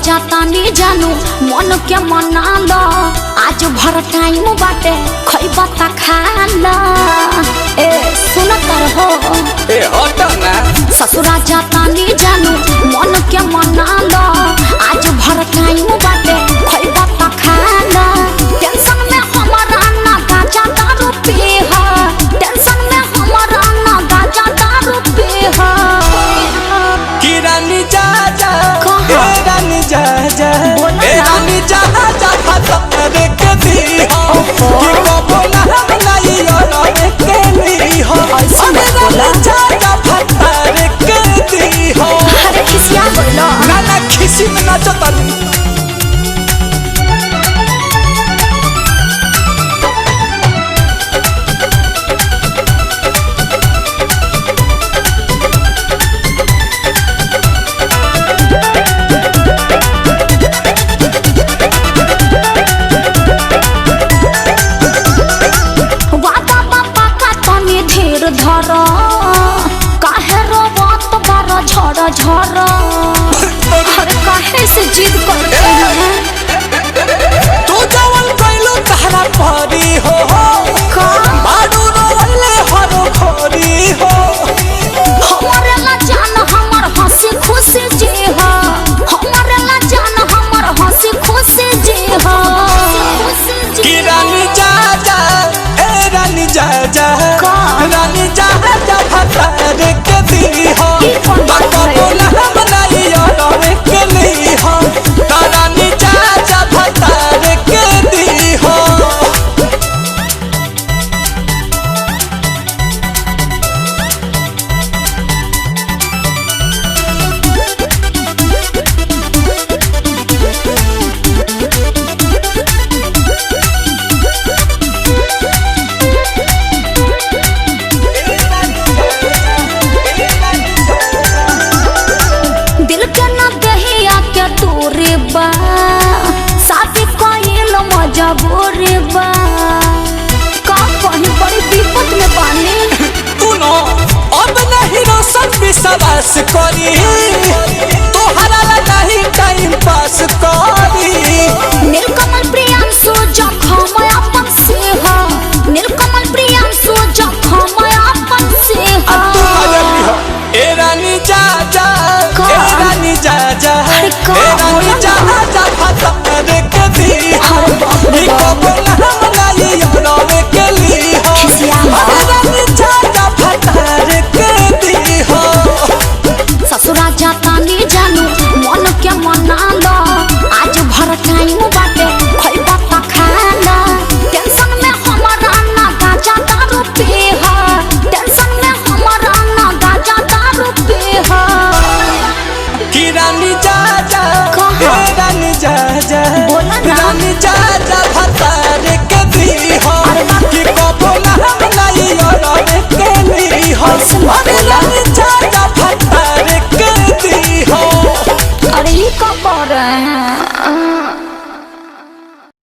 जाता नी जानू मन के मना लो आज भर टाइम बाटे खइबा ता खा लो ए सुन कर हो ए हट ना ससुरा जाता नी जानू मन के मना लो आज भर टाइम बाटे खइबा ता खा लो टेंशन में हमारा ना गाजा दारू पी हो टेंशन में हमारा ना गाजा दारू पी हो कि रानी जा जा ए रानी जा जा ए रानी जा जा फतर के दी हो कि कबो ना लाई और के ली हो अरे रानी जा जा फतर के दी हो अरे खिसिया बोलो ना ना खिसी में ना चतनी धर काहे रोवत बार झड़ झड़ अरे काहे से जिद करते हैं तू जवन कइलो तहरा परी हो का बाडू रोले हरो खोरी हो हमारे ला जान हमर हंसी खुशी जे हो हमारे ला जान हमर हंसी खुशी जे हो कि रानी जा जा ए रानी जा जा रानी जा जा फतर के दी हो बाबू ना बनाई और के ली हो रानी जा जा फतर के दी हो बा शादी कइल मजबूरी बा का कहीं बड़ी विपत में बानी तू नो अब नहीं रोशन विश्वास करी तोहरा ला नहीं टाइम पास करी नीलकमल प्रियांशु जख